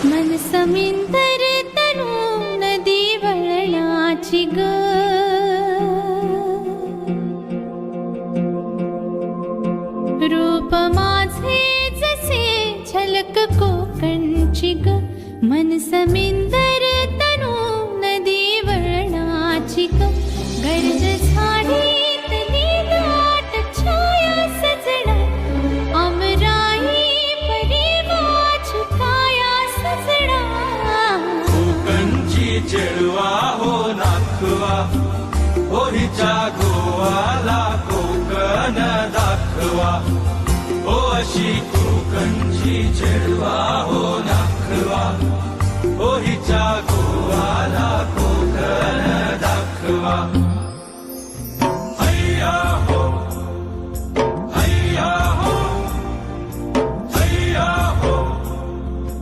मन समिंदर तनु नदी वळणाची ग, रूप माझे जसे झलक कोकणची ग. मन समिंदर तनु नदी वळणाची ग, गर्द झाडीतली दाट छाया सजना, अमराई परी माझी काया सजना. कोकणची चेडवा हो नाखवा, हो हिच्या गोवाला कोकण दाखवा. हो अशी कोकणची चेडवा हो